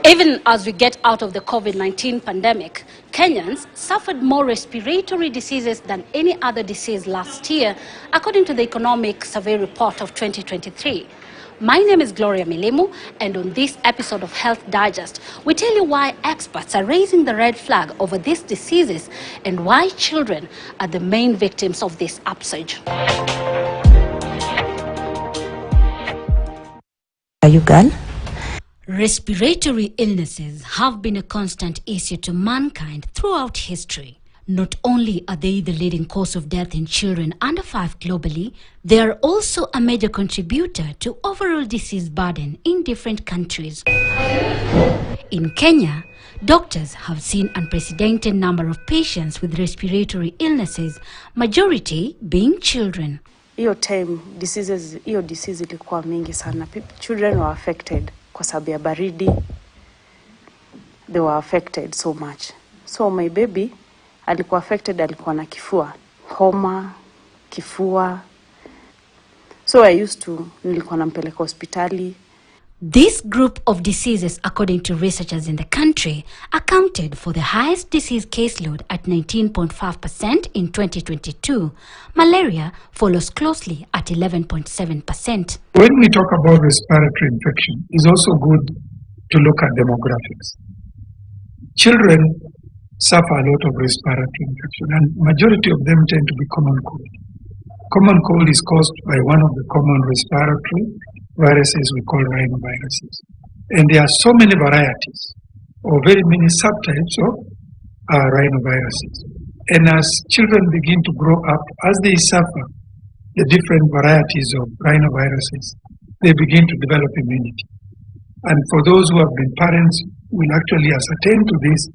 Even as we get out of the COVID-19 pandemic, Kenyans suffered more respiratory diseases than any other disease last year, according to the Economic Survey Report of 2023. My name is Gloria Milimu, and on this episode of Health Digest, we tell you why experts are raising the red flag over these diseases and why children are the main victims of this upsurge. Are you girl? Respiratory illnesses have been a constant issue to mankind throughout history. Not only are they the leading cause of death in children under 5 globally, they are also a major contributor to overall disease burden in different countries. In Kenya, doctors have seen unprecedented number of patients with respiratory illnesses, majority being children. Hiyo disease ilikuwa mingi sana. Children were affected. Kwa sababu ya baridi, they were affected so much. So my baby alikuwa affected, alikuwa na kifua, homa, kifua. So nilikuwa nampeleka hospitali. This group of diseases, according to researchers in the country, accounted for the highest disease caseload at 19.5% in 2022. Malaria follows closely at 11.7%. When we talk about respiratory infection, it's also good to look at demographics. Children suffer a lot of respiratory infection, and majority of them tend to be common cold. Common cold is caused by one of the common respiratory viruses we call rhinoviruses. And there are so many varieties or very many subtypes of rhinoviruses. And as children begin to grow up, as they suffer the different varieties of rhinoviruses, they begin to develop immunity. And for those who have been parents, will actually ascertain to this,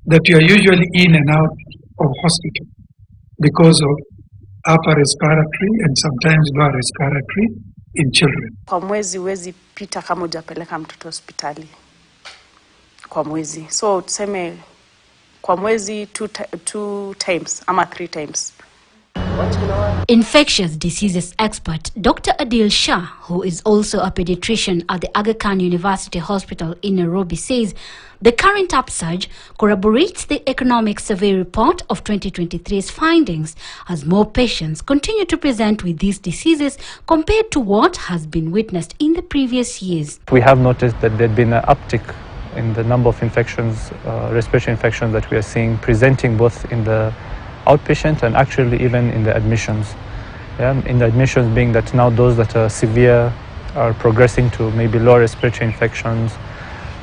that you are usually in and out of hospital because of upper respiratory and sometimes lower respiratory in children. Kwa mwezi huwezi pita kama hujapeleka mtoto hospitali. Kwa mwezi. So tuseme kwa mwezi 2 times ama 3 times. Infectious diseases expert Dr. Adil Shah, who is also a pediatrician at the Aga Khan University Hospital in Nairobi, says the current upsurge corroborates the Economic Survey Report of 2023's findings, as more patients continue to present with these diseases compared to what has been witnessed in the previous years. We have noticed that there had been an uptick in the number of infections, respiratory infections that we are seeing presenting both in the outpatient and actually even in the admissions. In the admissions being that now those that are severe are progressing to maybe lower respiratory infections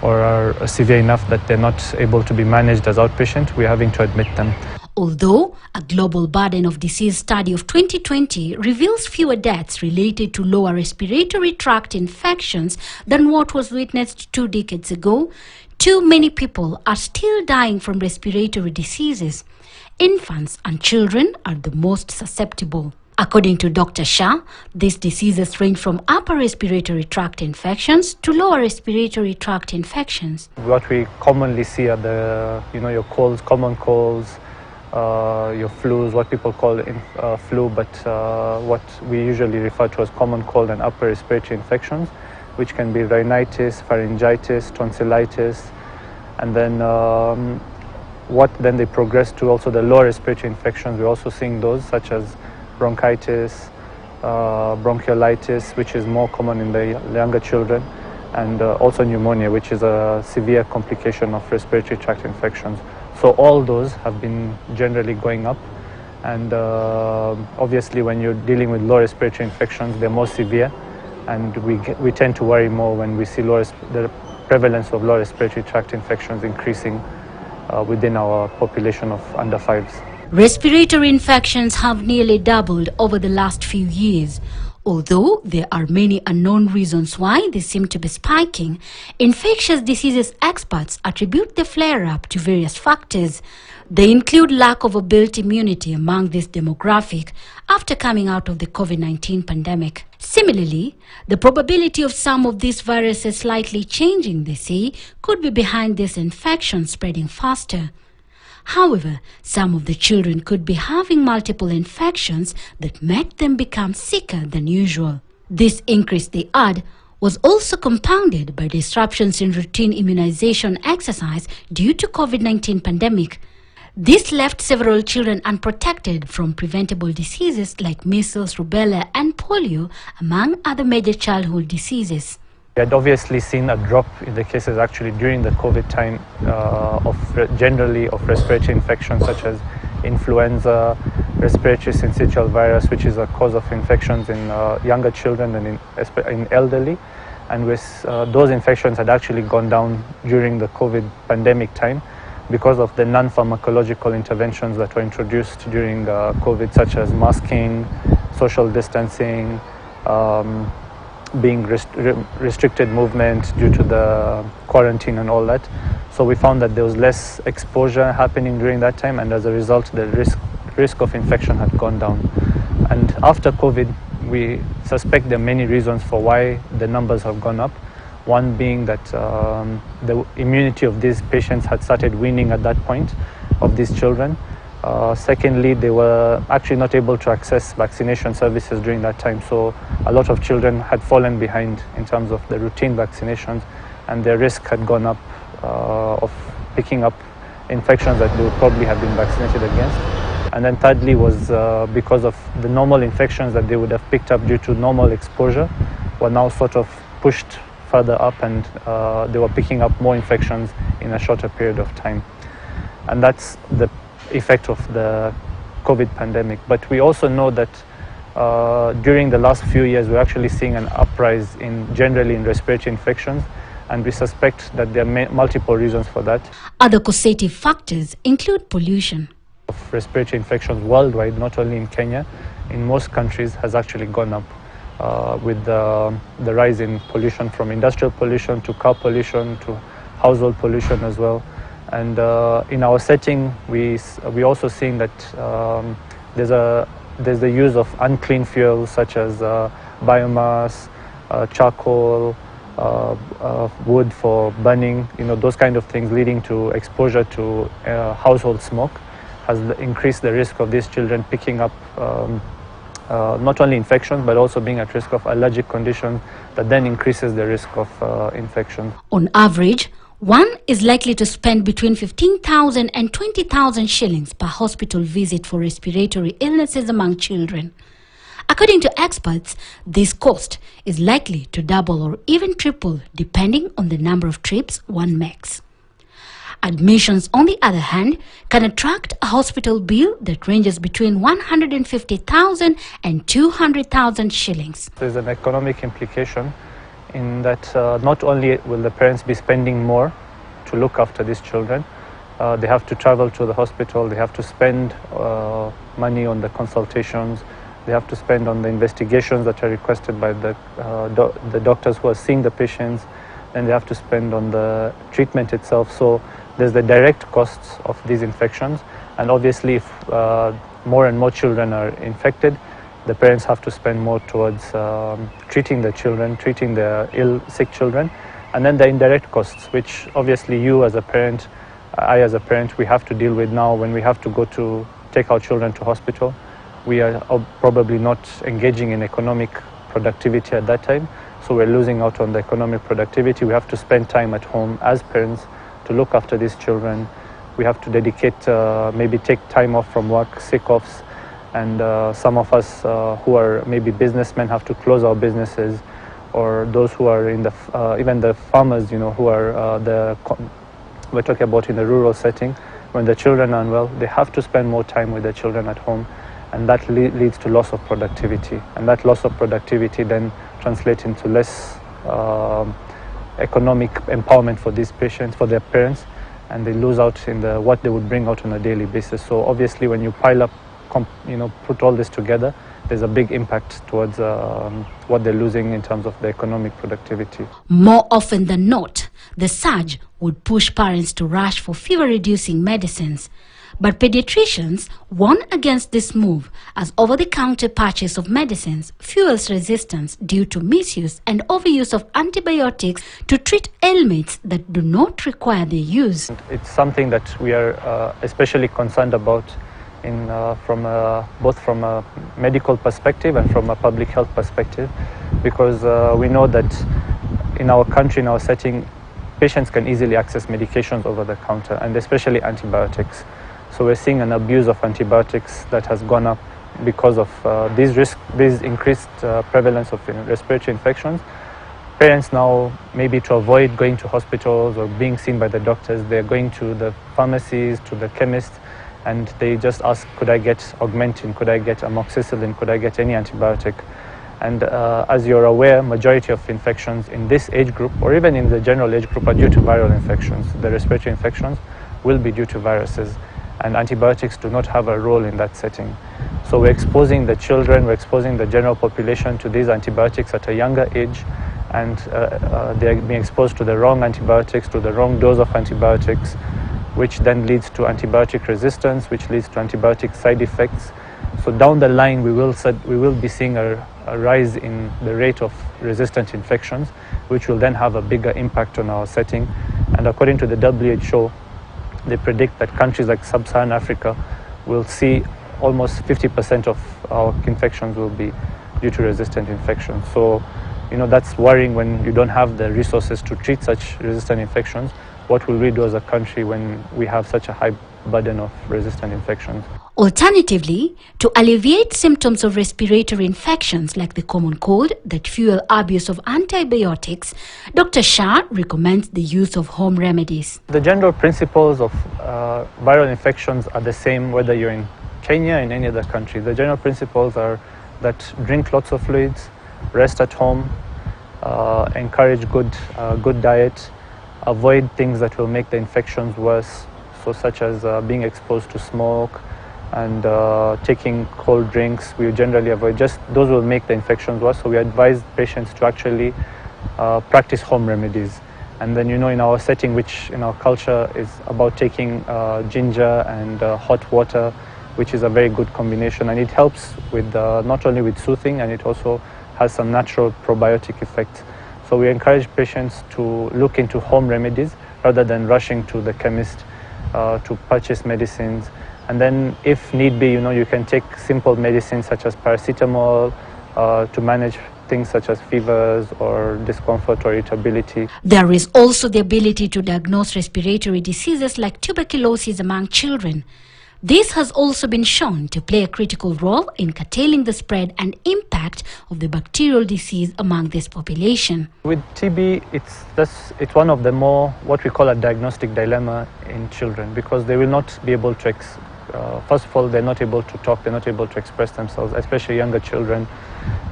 or are severe enough that they're not able to be managed as outpatient, we're having to admit them. Although a global burden of disease study of 2020 reveals fewer deaths related to lower respiratory tract infections than what was witnessed 2 decades ago, too many people are still dying from respiratory diseases. Infants and children are the most susceptible. According to Dr. Shah, these diseases range from upper respiratory tract infections to lower respiratory tract infections. What we commonly see are your colds, common colds, your flus, what people call flu, but what we usually refer to as common cold and upper respiratory infections, which can be rhinitis, pharyngitis, tonsillitis, and then then they progress to also the lower respiratory infections. We're also seeing those such as bronchitis, bronchiolitis, which is more common in the younger children, and also pneumonia, which is a severe complication of respiratory tract infections. So all those have been generally going up, and obviously when you're dealing with lower respiratory infections, they're more severe, and we tend to worry more when we see the prevalence of lower respiratory tract infections increasing within our population of under 5s. Respiratory infections have nearly doubled over the last few years. Although there are many unknown reasons why they seem to be spiking, infectious diseases experts attribute the flare-up to various factors. They include lack of a built immunity among this demographic after coming out of the COVID-19 pandemic. Similarly, the probability of some of these viruses slightly changing, they say, could be behind this infection spreading faster. However, some of the children could be having multiple infections that make them become sicker than usual. This increase, they add, was also compounded by disruptions in routine immunization exercise due to COVID-19 pandemic. This left several children unprotected from preventable diseases like measles, rubella and polio, among other major childhood diseases. We had obviously seen a drop in the cases actually during the COVID time generally of respiratory infections such as influenza, respiratory syncytial virus, which is a cause of infections in younger children and in elderly. And with those infections had actually gone down during the COVID pandemic time because of the non-pharmacological interventions that were introduced during COVID, such as masking, social distancing, being restricted movement due to the quarantine and all that. So we found that there was less exposure happening during that time, and as a result the risk of infection had gone down. And after COVID, we suspect there are many reasons for why the numbers have gone up. One being that the immunity of these patients had started waning at that point, of these children. Secondly, they were actually not able to access vaccination services during that time, so a lot of children had fallen behind in terms of the routine vaccinations, and their risk had gone up of picking up infections that they would probably have been vaccinated against. And then thirdly was because of the normal infections that they would have picked up due to normal exposure were now sort of pushed further up, and they were picking up more infections in a shorter period of time. And that's the effect of the COVID pandemic. But we also know that during the last few years we're actually seeing an uprise generally in respiratory infections, and we suspect that there are multiple reasons for that. Other causative factors include pollution. Of respiratory infections worldwide, not only in Kenya, in most countries has actually gone up with the rise in pollution, from industrial pollution to car pollution to household pollution as well. And in our setting, we also seeing that there's the use of unclean fuels such as biomass, charcoal, wood for burning, those kind of things, leading to exposure to household smoke, has increased the risk of these children picking up not only infections but also being at risk of allergic conditions that then increases the risk of infection. On average, one is likely to spend between 15,000 and 20,000 shillings per hospital visit for respiratory illnesses among children. According to experts, this cost is likely to double or even triple depending on the number of trips one makes. Admissions, on the other hand, can attract a hospital bill that ranges between 150,000 and 200,000 shillings. There's an economic implication in that not only will the parents be spending more to look after these children, they have to travel to the hospital, they have to spend money on the consultations, they have to spend on the investigations that are requested by the doctors who are seeing the patients, and they have to spend on the treatment itself. So there's the direct costs of these infections, and obviously if more and more children are infected, the parents have to spend more towards treating the children, treating the ill, sick children, and then the indirect costs, which obviously you as a parent, I as a parent, we have to deal with now when we have to go to take our children to hospital. We are probably not engaging in economic productivity at that time, so we're losing out on the economic productivity. We have to spend time at home as parents to look after these children. We have to dedicate, maybe take time off from work, sick offs, and some of us who are maybe businessmen have to close our businesses, or those who are in the even the farmers, who are we're talking about in the rural setting, when the children are unwell, they have to spend more time with their children at home, and that leads to loss of productivity, and that loss of productivity then translates into less economic empowerment for these patients, for their parents, and they lose out in what they would bring out on a daily basis. So obviously when you pile up, put all this together, there's a big impact towards what they're losing in terms of the economic productivity. More often than not, the surge would push parents to rush for fever-reducing medicines. But pediatricians warn against this move, as over-the-counter purchase of medicines fuels resistance due to misuse and overuse of antibiotics to treat ailments that do not require their use. It's something that we are especially concerned about both from a medical perspective and from a public health perspective, because we know that in our country, in our setting, patients can easily access medications over the counter, and especially antibiotics. So we're seeing an abuse of antibiotics that has gone up because of these increased prevalence of respiratory infections. Parents now, maybe to avoid going to hospitals or being seen by the doctors, they're going to the pharmacies, to the chemist, and they just ask, could I get Augmentin, could I get amoxicillin, could I get any antibiotic? And as you're aware, majority of infections in this age group, or even in the general age group, are due to viral infections. The respiratory infections will be due to viruses, and antibiotics do not have a role in that setting. So we're exposing the children, we're exposing the general population to these antibiotics at a younger age, and they're being exposed to the wrong antibiotics, to the wrong dose of antibiotics, which then leads to antibiotic resistance, which leads to antibiotic side effects. So down the line, we will be seeing a rise in the rate of resistant infections, which will then have a bigger impact on our setting. And according to the WHO, they predict that countries like Sub-Saharan Africa will see almost 50% of our infections will be due to resistant infections. So, that's worrying when you don't have the resources to treat such resistant infections. What will we do as a country when we have such a high burden of resistant infections? Alternatively, to alleviate symptoms of respiratory infections like the common cold that fuel abuse of antibiotics, Dr. Shah recommends the use of home remedies. The general principles of viral infections are the same whether you're in Kenya or in any other country. The general principles are that drink lots of fluids, rest at home, encourage good diet, avoid things that will make the infections worse, so such as being exposed to smoke and taking cold drinks. We generally avoid, just those will make the infections worse. So we advise patients to actually practice home remedies. And then, in our setting, which in our culture is about taking ginger and hot water, which is a very good combination, and it helps with not only with soothing, and it also has some natural probiotic effects. So we encourage patients to look into home remedies rather than rushing to the chemist to purchase medicines. And then if need be, you can take simple medicines such as paracetamol to manage things such as fevers or discomfort or irritability. There is also the ability to diagnose respiratory diseases like tuberculosis among children. This has also been shown to play a critical role in curtailing the spread and impact of the bacterial disease among this population. With TB, it's one of the more what we call a diagnostic dilemma in children, because they will not be able to, first of all, they're not able to talk, they're not able to express themselves, especially younger children.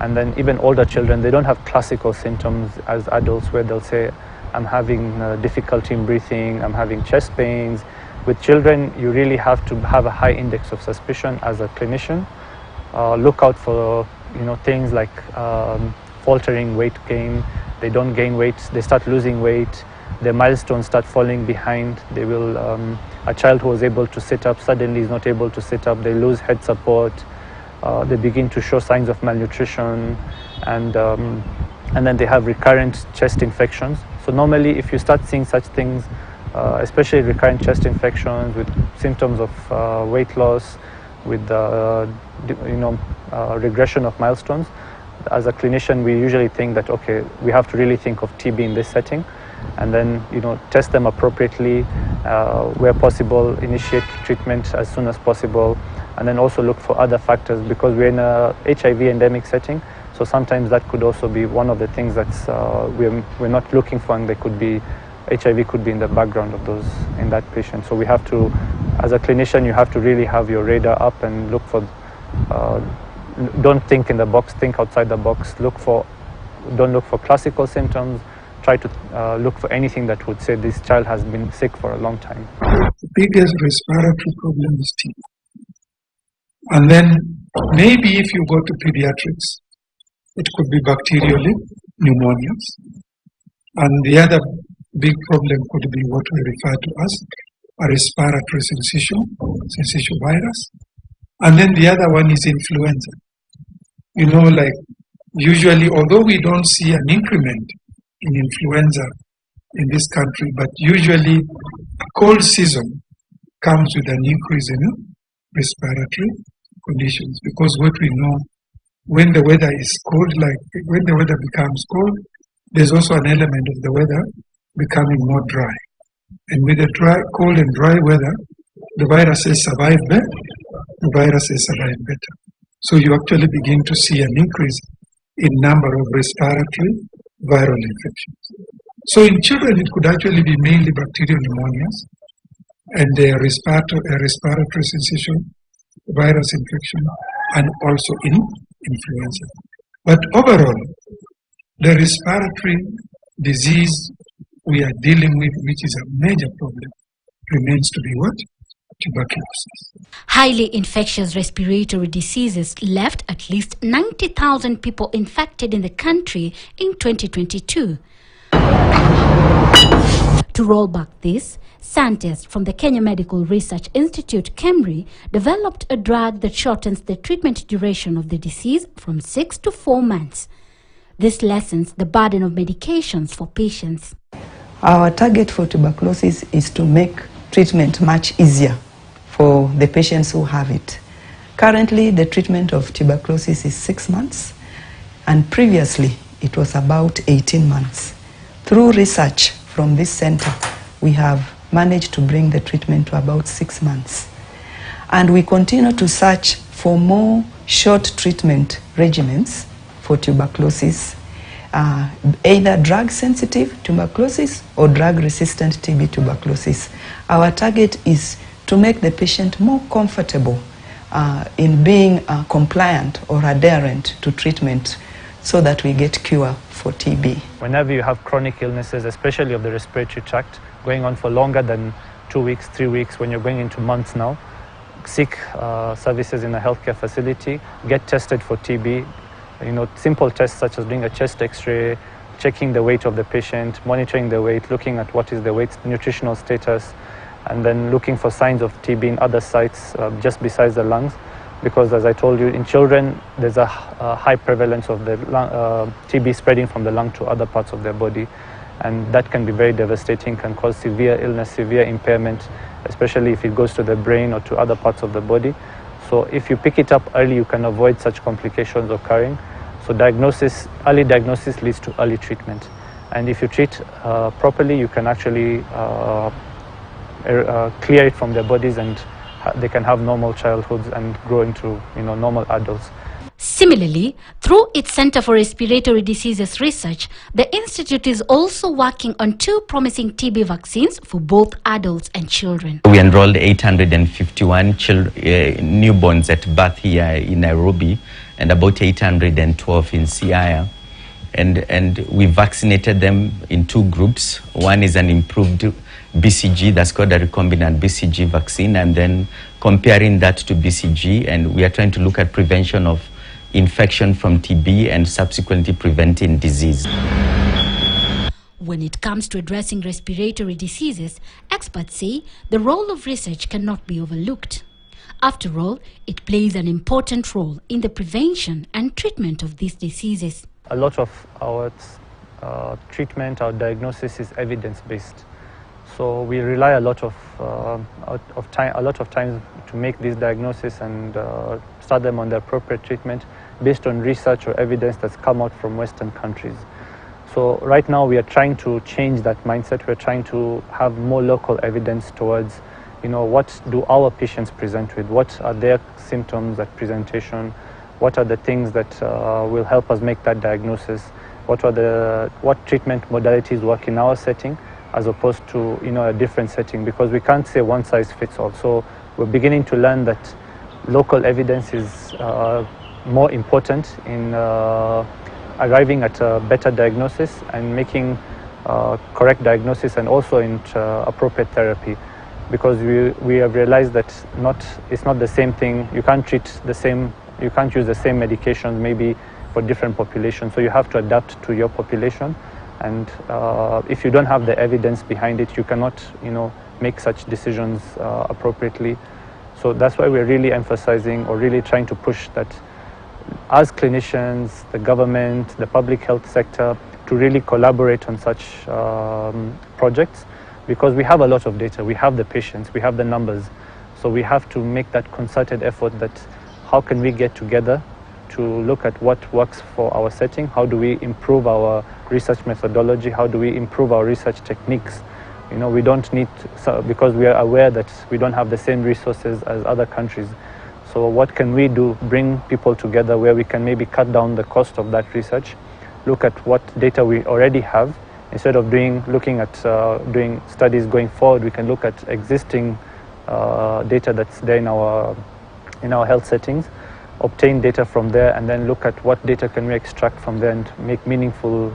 And then even older children, they don't have classical symptoms as adults where they'll say, I'm having difficulty in breathing, I'm having chest pains. With children, you really have to have a high index of suspicion as a clinician. Look out for things like faltering weight gain. They don't gain weight, they start losing weight. Their milestones start falling behind. They will. A child who was able to sit up suddenly is not able to sit up. They lose head support. They begin to show signs of malnutrition, and then they have recurrent chest infections. So normally, if you start seeing such things, especially recurrent chest infections with symptoms of weight loss, with regression of milestones, as a clinician, we usually think that, okay, we have to really think of TB in this setting, and then test them appropriately, where possible, initiate treatment as soon as possible, and then also look for other factors, because we're in a HIV endemic setting. So sometimes that could also be one of the things that's we're not looking for, and they could be HIV could be in the background of those in that patient. So we have to, as a clinician, you have to really have your radar up and look for. Don't think in the box. Think outside the box. Don't look for classical symptoms. Try to look for anything that would say this child has been sick for a long time. The biggest respiratory problem is TB. And then maybe if you go to pediatrics, it could be bacterially pneumonias. And the other big problem could be what we refer to as a respiratory syncytial virus. And then the other one is influenza. Like usually, although we don't see an increment in influenza in this country, but usually a cold season comes with an increase in respiratory conditions, because what we know when the weather is cold, like when the weather becomes cold, there's also an element of the weather becoming more dry. And with the cold and dry weather, the viruses survive better. The viruses survive better. So you actually begin to see an increase in number of respiratory viral infections. So in children, it could actually be mainly bacterial pneumonias and a respiratory syncytial virus infection, and also in influenza. But overall, the respiratory disease we are dealing with, which is a major problem, remains to be what? Tuberculosis. Highly infectious respiratory diseases left at least 90,000 people infected in the country in 2022. To roll back this, scientists from the Kenya Medical Research Institute, KEMRI, developed a drug that shortens the treatment duration of the disease from 6 to 4 months. This lessens the burden of medications for patients. Our target for tuberculosis is to make treatment much easier for the patients who have it. Currently, the treatment of tuberculosis is 6 months, and previously it was about 18 months. Through research from this center, we have managed to bring the treatment to about 6 months. And we continue to search for more short treatment regimens for tuberculosis, either drug-sensitive tuberculosis or drug-resistant TB tuberculosis. Our target is to make the patient more comfortable in being compliant or adherent to treatment so that we get cure for TB. Whenever you have chronic illnesses, especially of the respiratory tract, going on for longer than 2 weeks, 3 weeks, when you're going into months now, seek services in a healthcare facility, get tested for TB. Simple tests such as doing a chest x-ray, checking the weight of the patient, monitoring the weight, looking at what is the weight's nutritional status, and then looking for signs of TB in other sites just besides the lungs. Because as I told you, in children, there's a high prevalence of the TB spreading from the lung to other parts of their body. And that can be very devastating, can cause severe illness, severe impairment, especially if it goes to the brain or to other parts of the body. So if you pick it up early, you can avoid such complications occurring. So early diagnosis leads to early treatment. And if you treat properly, you can actually clear it from their bodies, and they can have normal childhoods and grow into normal adults. Similarly, through its Center for Respiratory Diseases Research, the Institute is also working on 2 promising TB vaccines for both adults and children. We enrolled 851 newborns at birth here in Nairobi and about 812 in Siaya. And we vaccinated them in 2 groups. One is an improved BCG, that's called a recombinant BCG vaccine, and then comparing that to BCG, and we are trying to look at prevention of infection from TB and subsequently preventing disease. When it comes to addressing respiratory diseases, experts say the role of research cannot be overlooked. After all, it plays an important role in the prevention and treatment of these diseases. A lot of our treatment, our diagnosis is evidence-based. So we rely a lot of times to make these diagnoses and start them on the appropriate treatment based on research or evidence that's come out from Western countries. So right now we are trying to change that mindset. We're trying to have more local evidence towards, what do our patients present with? What are their symptoms at presentation? What are the things that will help us make that diagnosis? What treatment modalities work in our setting as opposed to a different setting? Because we can't say one size fits all. So we're beginning to learn that local evidence is more important in arriving at a better diagnosis and making correct diagnosis, and also in appropriate therapy. Because we have realized that it's not the same thing. You can't use the same medications maybe for different populations. So you have to adapt to your population. And if you don't have the evidence behind it, you cannot, make such decisions appropriately. So that's why we're really emphasizing, or really trying to push that as clinicians, the government, the public health sector, to really collaborate on such projects, because we have a lot of data, we have the patients, we have the numbers. So we have to make that concerted effort that how can we get together to look at what works for our setting, how do we improve our research methodology, how do we improve our research techniques. You know, we don't need, because we are aware that we don't have the same resources as other countries. So what can we do? Bring people together where we can maybe cut down the cost of that research, look at what data we already have. Instead of looking at doing studies going forward, we can look at existing data that's there in our health settings, obtain data from there, and then look at what data can we extract from there and make meaningful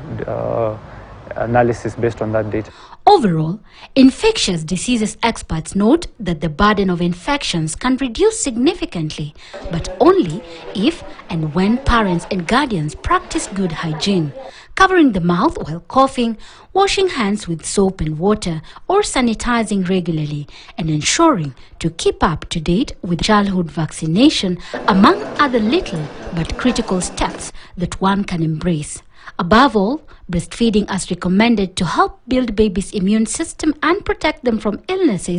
analysis based on that data. Overall, infectious diseases experts note that the burden of infections can reduce significantly, but only if and when parents and guardians practice good hygiene, covering the mouth while coughing, washing hands with soap and water, or sanitizing regularly, and ensuring to keep up to date with childhood vaccination, among other little but critical steps that one can embrace. Above all, breastfeeding as recommended to help build babies' immune system and protect them from illnesses